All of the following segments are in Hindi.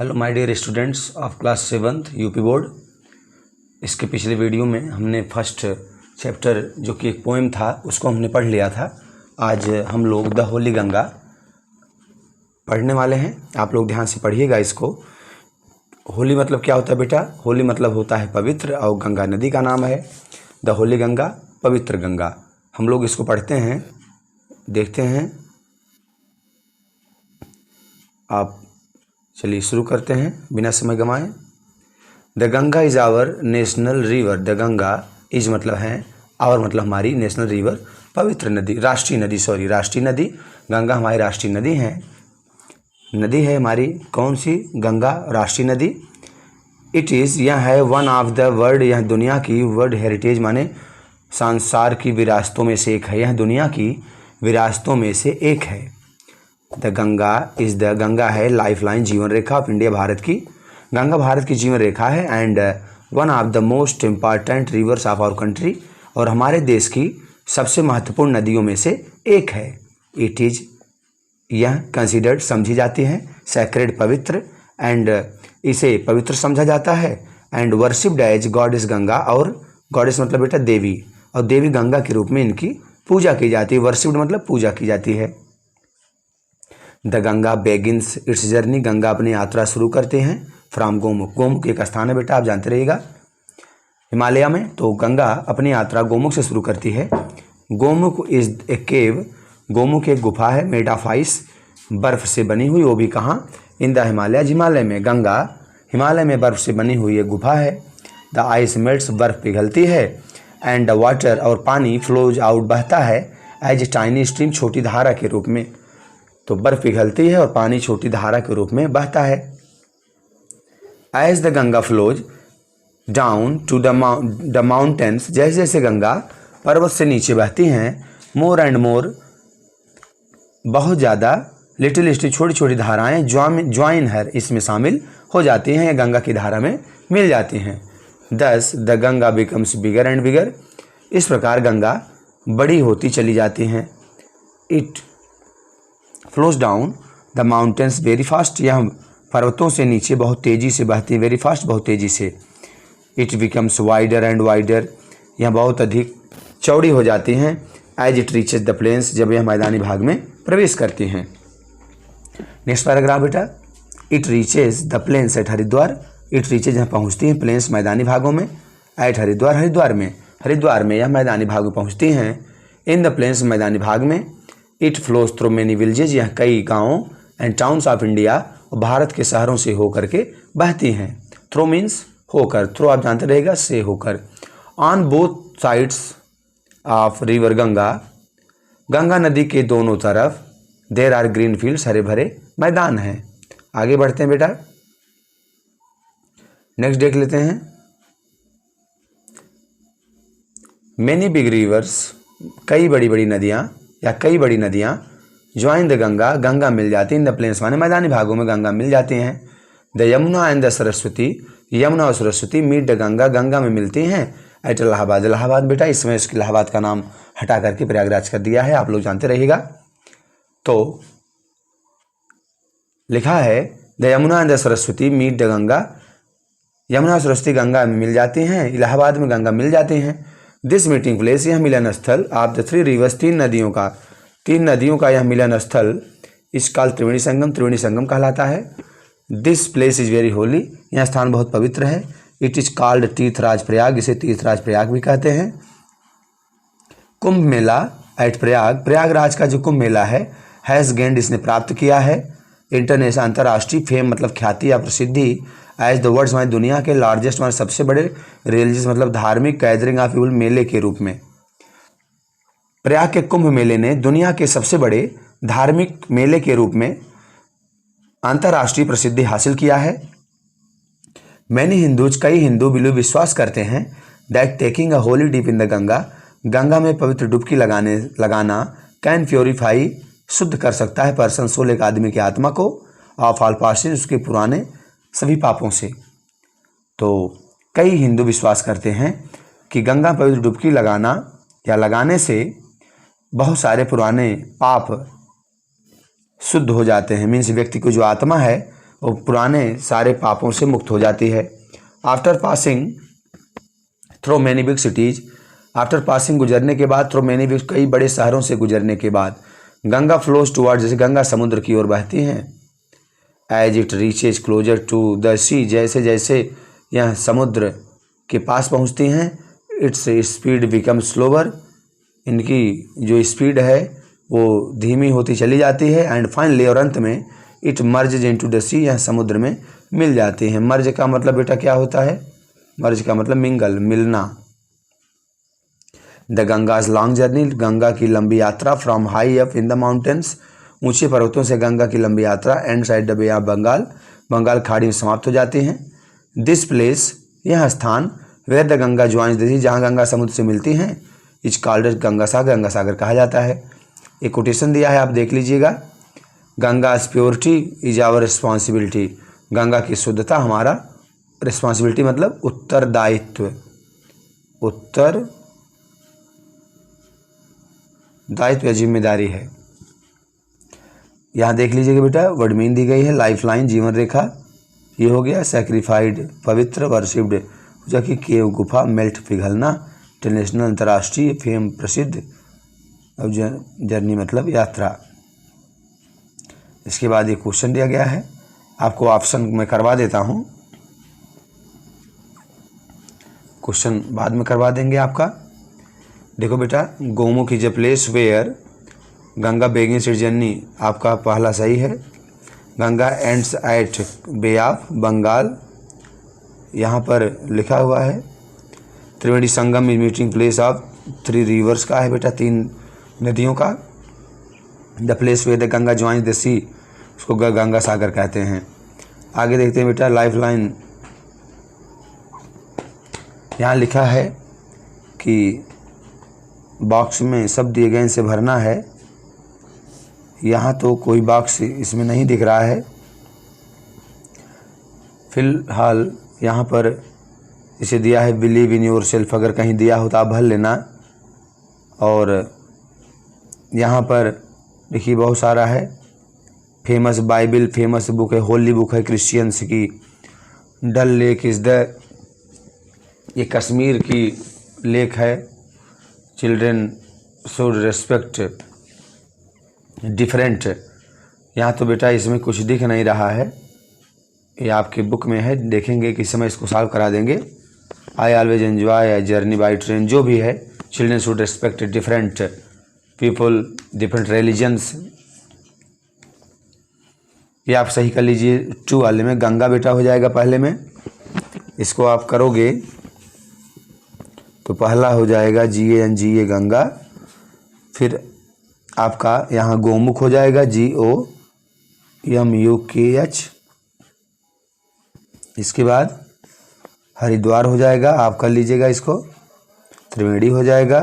Hello my dear students of class 7th UP board. इसके पिछले वीडियो में हमने फर्स्ट चैप्टर जो कि एक पोएम था उसको हमने पढ़ लिया था। आज हम लोग द होली गंगा पढ़ने वाले हैं। आप लोग ध्यान से पढ़िएगा इसको। होली मतलब क्या होता है बेटा? होली मतलब होता है पवित्र, और गंगा नदी का नाम है। द होली गंगा, पवित्र गंगा। हम लोग इसको पढ़ते हैं, देखते हैं। आप चलिए शुरू करते हैं बिना समय गंवाए। The Ganga is our national river. The Ganga is मतलब है, आवर मतलब हमारी, नेशनल रिवर पवित्र नदी, राष्ट्रीय नदी। गंगा हमारी राष्ट्रीय नदी है हमारी। कौन सी? गंगा राष्ट्रीय नदी। इट इज़, यह है वन ऑफ द वर्ल्ड, यह दुनिया की वर्ल्ड हेरिटेज माने संसार की विरासतों में से एक है। यह दुनिया की विरासतों में से एक है। The Ganga is the, Ganga है लाइफ लाइन, जीवन रेखा ऑफ इंडिया, भारत की। गंगा भारत की जीवन रेखा है। And one of the most important rivers of our country, और हमारे देश की सबसे महत्वपूर्ण नदियों में से एक है। इट इज़, यह कंसिडर्ड समझी जाती है, सैक्रेड पवित्र, एंड इसे पवित्र समझा जाता है। And worshipped as goddess Ganga, और गॉडेस मतलब बेटा देवी, और देवी गंगा के रूप में इनकी पूजा की जाती है। वर्शिप्ड मतलब पूजा की जाती है। The Ganga begins its journey, Ganga अपनी यात्रा शुरू करते हैं फ्रॉम गोमुख। गोमुख एक स्थान है बेटा, आप जानते रहिएगा, हिमालय में। तो गंगा अपनी यात्रा गोमुख से शुरू करती है। गोमुख इज ए केव, गोमुख एक गुफा है, मेड ऑफ आइस, बर्फ से बनी हुई। वो भी कहाँ? इन द हिमालय, हिमालय में। गंगा हिमालय में बर्फ से बनी हुई एक गुफा है। द आइस मेल्ट्स, बर्फ पिघलती है। एंड द वाटर, और पानी, फ्लोज आउट, बहता है, एज ए टाइनी स्ट्रीम, छोटी धारा के रूप में। तो बर्फ पिघलती है और पानी छोटी धारा के रूप में बहता है। As the Ganga flows down to the mountains, जैसे जैसे गंगा पर्वत से नीचे बहती हैं, मोर एंड मोर, बहुत ज़्यादा, लिटिल छोटी छोटी धाराएं ज्वाइन हर, इसमें शामिल हो जाती हैं, या गंगा की धारा में मिल जाती हैं। दस the Ganga becomes bigger and bigger, इस प्रकार गंगा बड़ी होती चली जाती हैं। It flows down the mountains very fast, यह पर्वतों से नीचे बहुत तेज़ी से बहती है, वेरी फास्ट, बहुत तेज़ी से। It becomes wider and wider, यह बहुत अधिक चौड़ी हो जाती हैं। As it reaches the plains, जब यह मैदानी भाग में प्रवेश करती हैं। नेक्स्ट पैराग्राफ बेटा। It reaches the plains at Haridwar, it reaches, यहाँ पहुँचती हैं प्लेन्स मैदानी भागों में। एट हरिद्वार, हरिद्वार में यह मैदानी भाग में पहुँचती हैं। इन द प्लेन्स, मैदानी भाग में। It flows through many villages, यह कई गाँवों एंड टाउन्स ऑफ इंडिया, और भारत के शहरों से होकर के बहती हैं। थ्रू मीन्स होकर, थ्रू आप जानते रहेगा, से होकर। On both sides of river Ganga, Ganga नदी के दोनों तरफ देर आर ग्रीन फील्ड्स, हरे भरे मैदान हैं। आगे बढ़ते हैं बेटा, नेक्स्ट देख लेते हैं। मेनी बिग रिवर्स, कई बड़ी बड़ी नदियाँ, या कई बड़ी नदियाँ, ज्वाइन द गंगा, गंगा मिल जाती है। इन द प्लेन्स माने मैदानी भागों में गंगा मिल जाती हैं। The Yamuna and the Saraswati, Yamuna और सरस्वती मीट द गंगा, गंगा में मिलती हैं। एट इलाहाबाद, इलाहाबाद बेटा इसमें इसके इलाहाबाद का नाम हटा करके प्रयागराज कर दिया है, आप लोग जानते रहिएगा। तो लिखा है the Yamuna and the Saraswati meet the Ganga, Yamuna और सरस्वती गंगा में मिल जाती हैं, इलाहाबाद में गंगा मिल जाती हैं। दिस मीटिंग प्लेस, यह मिलन स्थल ऑफ द थ्री रिवर्स, तीन नदियों का यह मिलन स्थल, इस काल त्रिवेणी संगम कहलाता है। This place is very Holi, यह स्थान बहुत पवित्र है। इट इज़ कॉल्ड तीर्थराज प्रयाग, इसे तीर्थराज प्रयाग भी कहते हैं। कुंभ मेला एट प्रयाग, प्रयागराज का जो कुंभ मेला है, हैज़ गेंड, इसने प्राप्त किया है, इंटरनेशनल, अंतर्राष्ट्रीय, फेम मतलब ख्याति या प्रसिद्धि, एज द वर्ल्ड्स माने दुनिया के, लार्जेस्ट माने सबसे बड़े, रिलीजियस मतलब धार्मिक, गैदरिंग ऑफ पीपल मेले के रूप में। प्रयाग के कुंभ मेले ने दुनिया के सबसे बड़े धार्मिक मेले के रूप में अंतर्राष्ट्रीय प्रसिद्धि हासिल किया है। मैनी हिंदूज, कई हिंदू बिलीव, विश्वास करते हैं, that taking a holy dip in the Ganga, Ganga में पवित्र डुबकी लगाना कैन प्योरीफाई, शुद्ध कर सकता है, पर्सन सोल, एक आदमी की आत्मा को, ऑफ ऑल पास्ट, उसके पुराने सभी पापों से। तो कई हिंदू विश्वास करते हैं कि गंगा पवित्र डुबकी लगाना या लगाने से बहुत सारे पुराने पाप शुद्ध हो जाते हैं। मीन्स व्यक्ति को जो आत्मा है वो पुराने सारे पापों से मुक्त हो जाती है। After passing through many big cities, after passing गुजरने के बाद, थ्रू मैनी बिग कई बड़े शहरों से गुजरने के बाद, गंगा फ्लोज टुवर्ड, जैसे गंगा समुद्र की ओर बहती हैं। As it reaches closer to the sea, जैसे जैसे यह समुद्र के पास पहुंचती हैं, इट्स स्पीड बिकम स्लोवर, इनकी जो स्पीड है वो धीमी होती चली जाती है। एंड फाइनली, और अंत में, इट मर्ज इनटू द सी, यह समुद्र में मिल जाती हैं। मर्ज का मतलब बेटा क्या होता है? मर्ज का मतलब मिंगल, मिलना। The Ganga's long journey, Ganga की लंबी यात्रा, from high up in the mountains, ऊंचे पर्वतों से गंगा की लंबी यात्रा, and side the bay of Bengal, Bengal खाड़ी में समाप्त हो जाती हैं। दिस प्लेस, यह स्थान, where the Ganga joins the sea, जहाँ गंगा समुद्र से मिलती हैं, इज कॉल्ड गंगा सागर, गंगा सागर कहा जाता है। एक कोटेशन दिया है, आप देख लीजिएगा। Ganga's purity is our responsibility, Ganga की शुद्धता हमारा रिस्पॉन्सिबिलिटी मतलब उत्तरदायित्व, उत्तरदायित्व या जिम्मेदारी है। यहाँ देख लीजिएगा बेटा, वर्ड मीन दी गई है। लाइफ लाइन, जीवन रेखा, ये हो गया। सैक्रिफाइड, पवित्र, वर्शिप्ड, पूजा की, केव, गुफा, मेल्ट, पिघलना, इंटरनेशनल, अंतर्राष्ट्रीय, फेम, प्रसिद्ध, अब जर्नी मतलब यात्रा। इसके बाद एक क्वेश्चन दिया गया है, आपको ऑप्शन में करवा देता हूँ, क्वेश्चन बाद में करवा देंगे आपका। देखो बेटा, Gomukh is a place where Ganga begins its journey, आपका पहला सही है। Ganga ends at Bay of Bengal, यहाँ पर लिखा हुआ है। Triveni Sangam is meeting place of three rivers का है बेटा, 3 नदियों का। The place where the Ganga joins the sea, उसको गंगा सागर कहते हैं। आगे देखते हैं बेटा, लाइफ लाइन, यहाँ लिखा है कि बॉक्स में सब दिए गए इनसे भरना है। यहाँ तो कोई बॉक्स इसमें नहीं दिख रहा है फिलहाल। यहाँ पर इसे दिया है बिलीव इन योर सेल्फ, अगर कहीं दिया हो तो आप भर लेना। और यहाँ पर देखिए बहुत सारा है। फेमस बाइबल, फेमस बुक है, होली बुक है क्रिश्चियंस की। डल लेक इज़ द, ये कश्मीर की लेक है। चिल्ड्रेन शुड रेस्पेक्ट डिफरेंट, यहाँ तो बेटा इसमें कुछ दिख नहीं रहा है, ये आपकी बुक में है, देखेंगे किस समय इसको सॉल्व करा देंगे। I always enjoy journey by train, जो भी है। Children should respect different people, different religions, ये आप सही कर लीजिए। 2 वाले में गंगा बेटा हो जाएगा पहले में, इसको आप करोगे तो पहला हो जाएगा GANGA गंगा। फिर आपका यहाँ गोमुख हो जाएगा GOMUKH। इसके बाद हरिद्वार हो जाएगा, आप कर लीजिएगा इसको। त्रिवेणी हो जाएगा,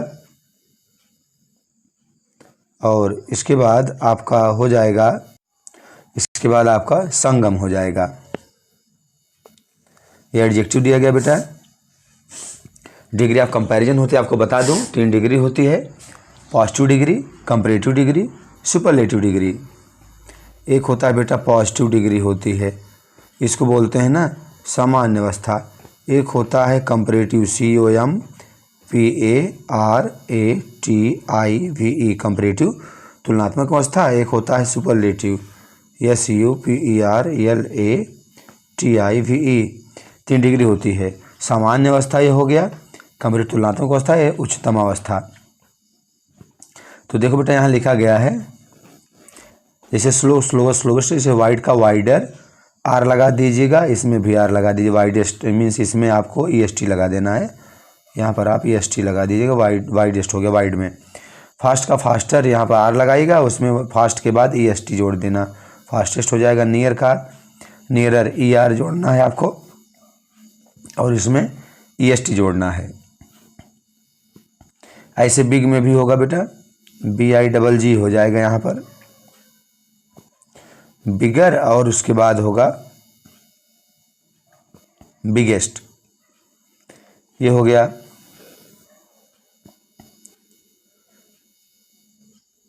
और इसके बाद आपका हो जाएगा, इसके बाद आपका संगम हो जाएगा। ये एडजेक्टिव दिया गया बेटा। डिग्री ऑफ कंपैरिजन होती है, आपको बता दूं 3 डिग्री होती है। Positive degree, comparative degree, superlative degree. एक होता है बेटा पॉजिटिव डिग्री होती है, इसको बोलते हैं ना सामान्य अवस्था। एक होता है कंपैरेटिव, COMPARATIVE, कंपैरेटिव तुलनात्मक अवस्था। एक होता है सुपरलेटिव, SUPERLATIVE, 3 डिग्री होती है। सामान्य अवस्था ये हो गया, कंपैरेटिव तुलनात्मक अवस्था है उच्चतम अवस्था। तो देखो बेटा यहाँ लिखा गया है, जैसे स्लोवेस्ट, जैसे वाइड का वाइडर, आर लगा दीजिएगा, इसमें भी आर लगा दीजिए। वाइडेस्ट मीन्स इसमें आपको EST लगा देना है, यहाँ पर आप EST लगा दीजिएगा। वाइडेस्ट हो गया वाइड में। फास्ट का फास्टर, यहाँ पर आर लगाइएगा, उसमें फास्ट के बाद EST जोड़ देना, फास्टेस्ट हो जाएगा। नियर का नियरर, ER जोड़ना है आपको, और इसमें EST जोड़ना है। ऐसे बिग में भी होगा बेटा, BIGG हो जाएगा यहाँ पर बिगर, और उसके बाद होगा बिगेस्ट, ये हो गया।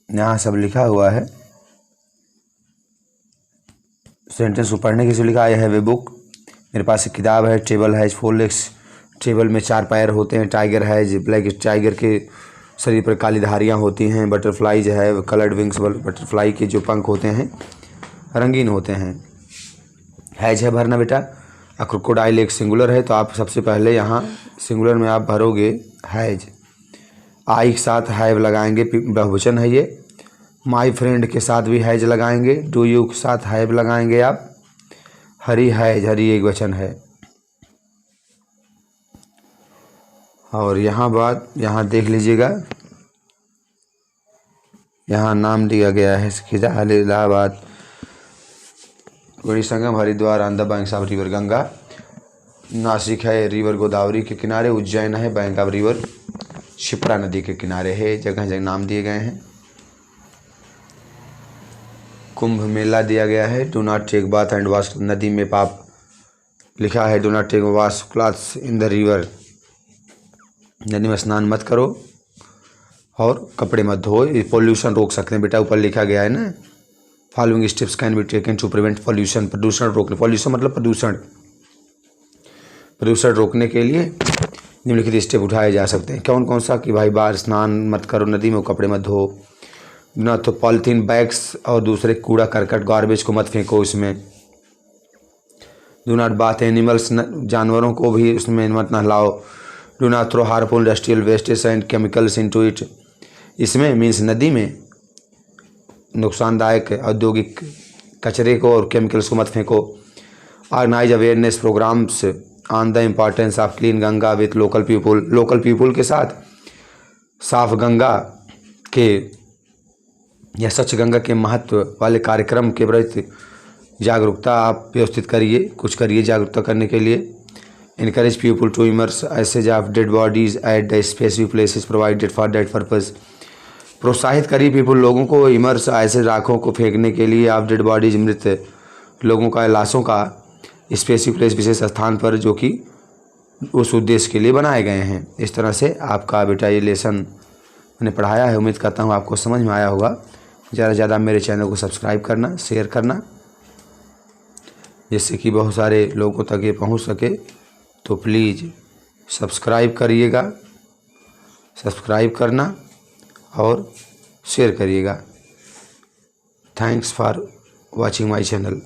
यहाँ सब लिखा हुआ है, सेंटेंस को पढ़ने के लिए लिखा है, आई हैव ए बुक, मेरे पास एक किताब है। टेबल हैज 4 लेग्स, टेबल में 4 पैर होते हैं। टाइगर हैज ब्लैक, टाइगर के शरीर पर काली धारियाँ होती हैं। बटरफ्लाईज है कलर्ड विंग्स, बटरफ्लाई के जो पंख होते हैं रंगीन होते हैं। हैज है भरना बेटा। क्रोकोडाइल एक सिंगुलर है, तो आप सबसे पहले यहाँ सिंगुलर में आप भरोगे हैज। आई के साथ हैव लगाएंगे, बहुवचन है ये। माई फ्रेंड के साथ भी हैज लगाएंगे। डू यू के साथ हैव लगाएंगे आप। हरी हैज, हरी एक वचन है। और यहाँ देख लीजिएगा, यहाँ नाम दिया गया है खिजाल, Allahabad, Gauri Sangam, Haridwar, on the banks of river Ganga. Nashik है रिवर गोदावरी के किनारे। उज्जैन है बैंक ऑफ रिवर शिप्रा नदी के किनारे है। जगह जगह नाम दिए गए हैं। कुंभ मेला दिया गया है। Do not take bath and wash, नदी में पाप लिखा है। Do not take wash clothes in the river, नदी में स्नान मत करो और कपड़े मत धो। पॉल्यूशन रोक सकते हैं बेटा, ऊपर लिखा गया है ना, following steps can be taken to prevent pollution, प्रदूषण रोकने। पॉल्यूशन मतलब प्रदूषण, प्रदूषण रोकने के लिए निम्नलिखित स्टेप उठाए जा सकते हैं। कौन कौन सा? कि भाई बाहर स्नान मत करो, नदी में कपड़े मत धो, ना तो पॉलीथीन बैग्स और दूसरे कूड़ा करकट गार्बेज को मत फेंको इसमें। डू नॉट बाथ एनिमल्स, जानवरों को भी उसमें मत नहलाओ। Do not throw harmful industrial wastage and chemicals into it, इसमें मीन्स नदी में नुकसानदायक औद्योगिक कचरे को और केमिकल्स को मत फेंको। Organise awareness programmes on the importance of clean Ganga with local people, local people के साथ साफ गंगा के या स्वच्छ गंगा के महत्व वाले कार्यक्रम के प्रति जागरूकता आप व्यवस्थित करिए, कुछ करिए जागरूकता करने के लिए। Encourage people to immerse ashes of dead bodies at the specific places provided for that purpose, प्रोत्साहित करिए पीपल लोगों को इमर्स ऐसे राखों को फेंकने के लिए ऑफ डेड बॉडीज, मृत लोगों का लाशों का स्पेसिफिक प्लेस, विशेष स्थान पर, जो कि उस उद्देश्य के लिए बनाए गए हैं। इस तरह से आपका बेटा ये लेसन मैंने पढ़ाया है। उम्मीद करता हूँ आपको समझ में आया होगा। ज़्यादा से ज़्यादा मेरे चैनल को सब्सक्राइब करना, शेयर करना, जिससे कि बहुत सारे लोगों तक ये पहुँच सके। तो प्लीज़ सब्सक्राइब करिएगा, सब्सक्राइब करना और शेयर करिएगा। Thanks for watching my channel.